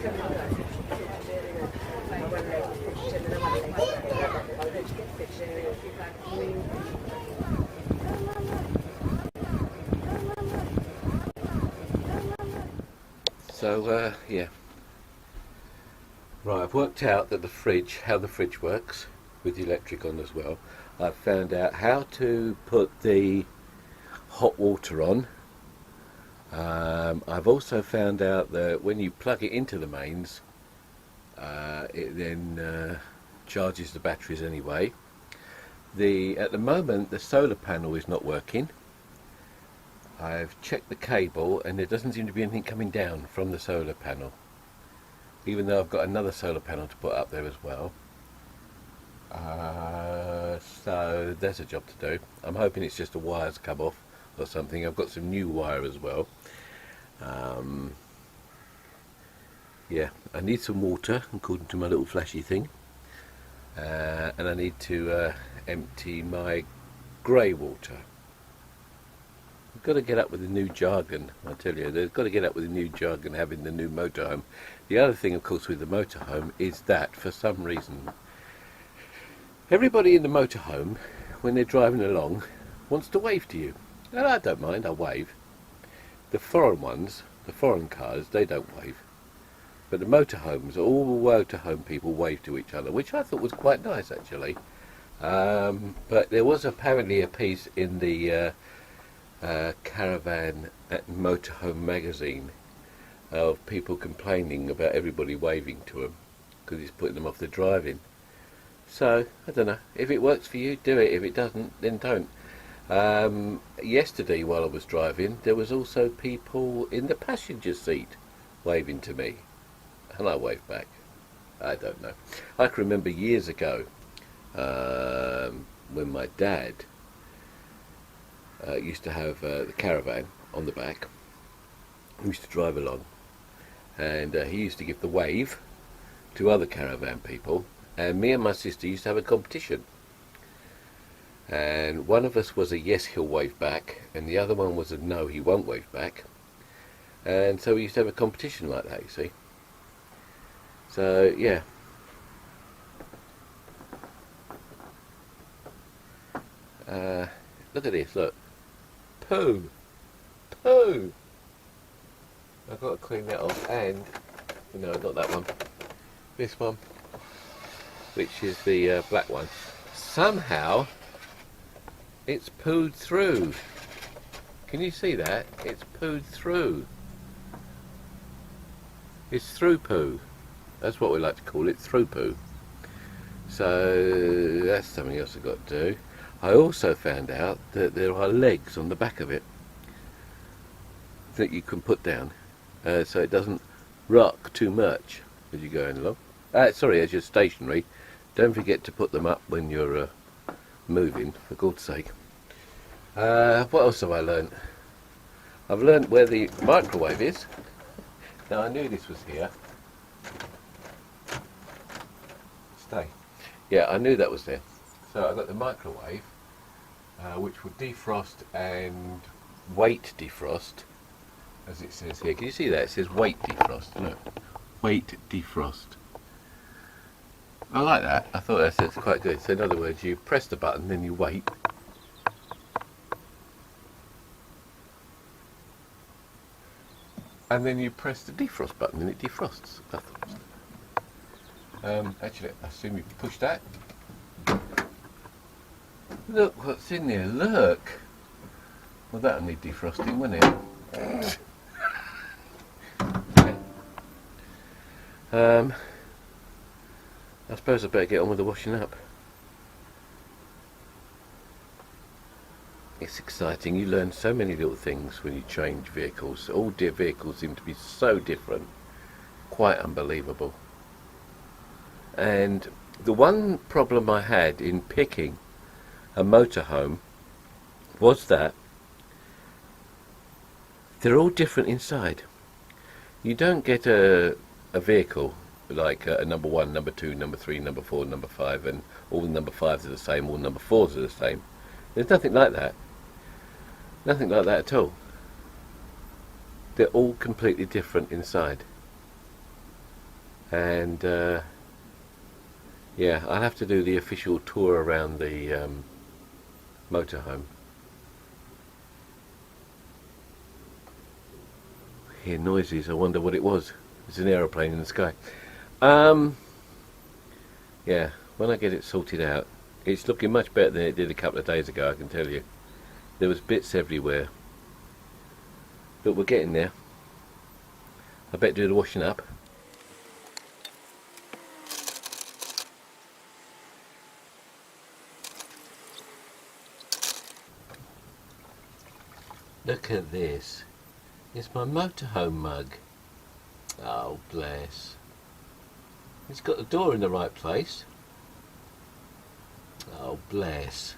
So yeah, right. I've worked out that how the fridge works with the electric on as well. I've found out how to put the hot water on. I've also found out that when you plug it into the mains, it then charges the batteries anyway. At the moment, the solar panel is not working. I've checked the cable and there doesn't seem to be anything coming down from the solar panel, even though I've got another solar panel to put up there as well. So there's a job to do. I'm hoping it's just a wire's come off or something. I've got some new wire as well. Yeah, I need some water according to my little flashy thing, and I need to empty my grey water. I've got to get up with the new jargon, I tell you. They've got to get up with the new jargon having the new motorhome. The other thing, of course, with the motorhome is that, for some reason, everybody in the motorhome, when they're driving along, wants to wave to you. And I don't mind, I wave. The foreign ones, the foreign cars, they don't wave. But the motorhomes, all the motorhome people wave to each other, which I thought was quite nice, actually. But there was apparently a piece in the Caravan at Motorhome magazine of people complaining about everybody waving to them because it's putting them off the driving. So I don't know, if it works for you, do it. If it doesn't, then don't. Yesterday while I was driving, there was also people in the passenger seat waving to me, and I waved back. I don't know. I can remember years ago when my dad used to have the caravan on the back. We used to drive along, and he used to give the wave to other caravan people, and me and my sister used to have a competition. And one of us was a yes, he'll wave back, and the other one was a no, he won't wave back. And so we used to have a competition like that, you see. So yeah. Look at this, look. Poo! Poo! I've got to clean that off, and no, not that one. This one, which is the black one. Somehow it's pooed through. Can you see that? It's pooed through. It's through poo. That's what we like to call it, through poo. So that's something else I've got to do. I also found out that there are legs on the back of it that you can put down, so it doesn't rock too much as you're going along. Sorry, as you're stationary. Don't forget to put them up when you're moving, for God's sake. What else have I learnt? I've learnt where the microwave is. Now, I knew this was here. Stay. Yeah, I knew that was there. So I've got the microwave, which will defrost and weight defrost, as it says here. Can you see that? It says weight defrost. Look, weight defrost. I like that. I thought that sounds quite good. So in other words, you press the button, then you wait. And then you press the defrost button and it defrosts. I thought it was actually, I assume you push that. Look what's in there, look! Well, that'll need defrosting, won't it? I suppose I better get on with the washing up. It's exciting. You learn so many little things when you change vehicles. All vehicles seem to be so different. Quite unbelievable. And the one problem I had in picking a motorhome was that they're all different inside. You don't get a vehicle like a number 1, number 2, number 3, number 4, number 5, and all the number 5s are the same, all number 4s are the same. There's nothing like that. Nothing like that at all. They're all completely different inside. and yeah, I'll have to do the official tour around the motorhome. Hear noises, I wonder what it was. It's an aeroplane in the sky. Um, yeah, when I get it sorted out, it's looking much better than it did a couple of days ago, I can tell you. There was bits everywhere, but we're getting there. I better do the washing up. Look at this. It's my motorhome mug. Oh, bless. It's got the door in the right place. Oh, bless.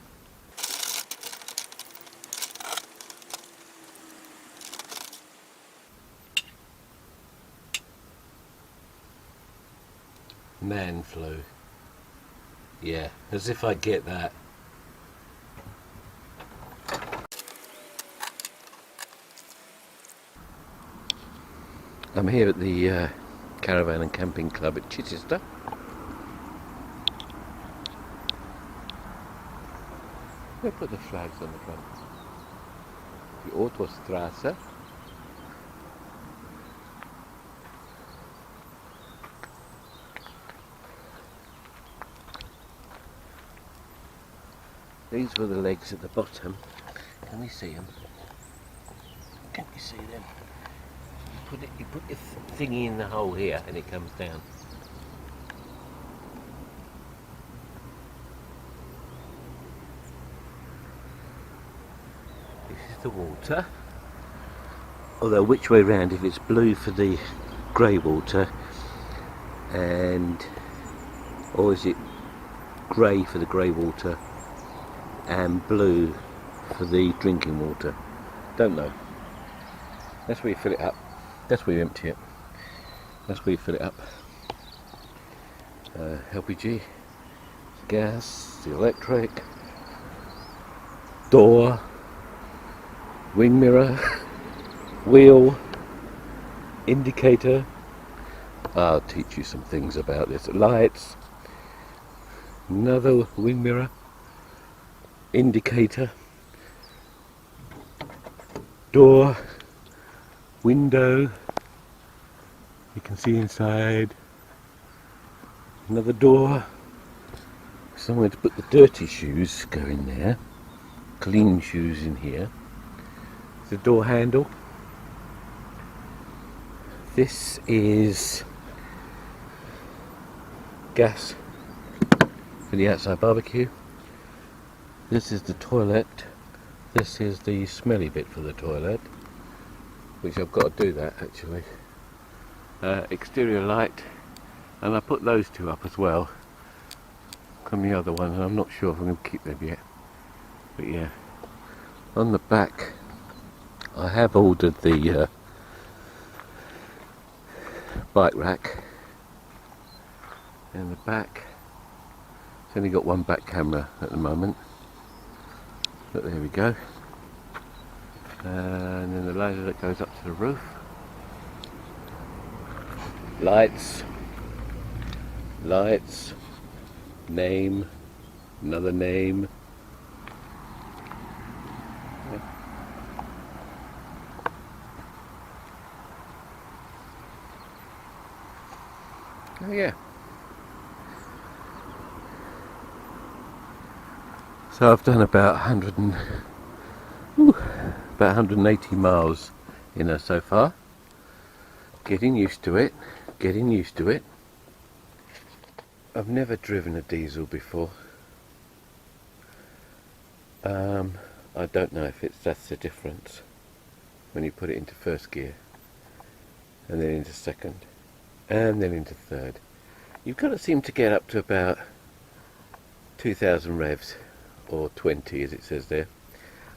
Man flu. Yeah, as if I get that. I'm here at the Caravan and Camping Club at Chichester. We'll put the flags on the front. The Autostrasse. These were the legs at the bottom. Can we see them? Can you see them? You put your thingy in the hole here and it comes down. This is the water. Although which way round, if it's blue for the grey water or is it grey for the grey water and blue for the drinking water? Don't know. That's where you fill it up. That's where you empty it. That's where you fill it up. LPG, gas, the electric, door, wing mirror, wheel, indicator. I'll teach you some things about this. Lights, another wing mirror, indicator, door, window, you can see inside, another door, somewhere to put the dirty shoes go in there, clean shoes in here, the door handle. This is gas for the outside barbecue. This is the toilet. This is the smelly bit for the toilet, which I've got to do that actually. Exterior light, and I put those two up as well on the other one, and I'm not sure if I'm going to keep them yet, but yeah. On the back I have ordered the bike rack, and the back, it's only got one back camera at the moment, but there we go. And then the ladder that goes up to the roof, lights, name, another name. Oh yeah. So I've done about 180 miles in her so far. Getting used to it, getting used to it. I've never driven a diesel before. I don't know if that's the difference when you put it into first gear and then into second and then into third. You've got to seem to get up to about 2,000 revs, or 20 as it says there,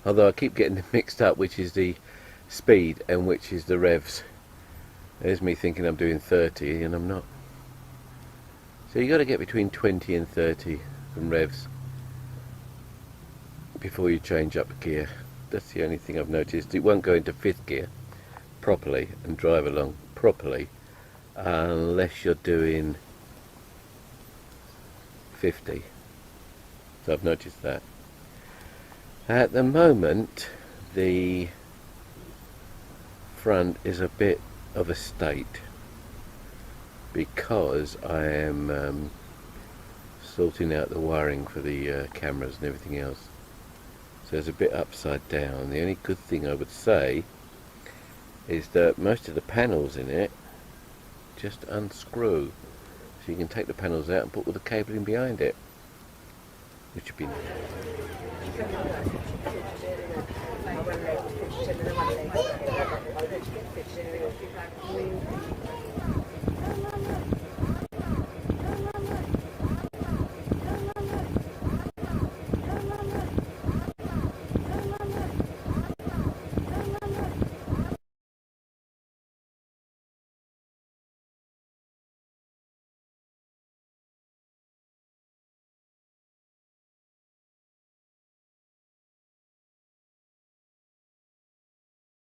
although I keep getting them mixed up, which is the speed and which is the revs. There's me thinking I'm doing 30 and I'm not. So you got to get between 20 and 30 from revs before you change up gear. That's the only thing I've noticed. It won't go into fifth gear properly and drive along properly unless you're doing 50. So I've noticed that. At the moment, the front is a bit of a state because I am sorting out the wiring for the cameras and everything else. So it's a bit upside down. The only good thing I would say is that most of the panels in it just unscrew. So you can take the panels out and put all the cabling behind it, which would be nice.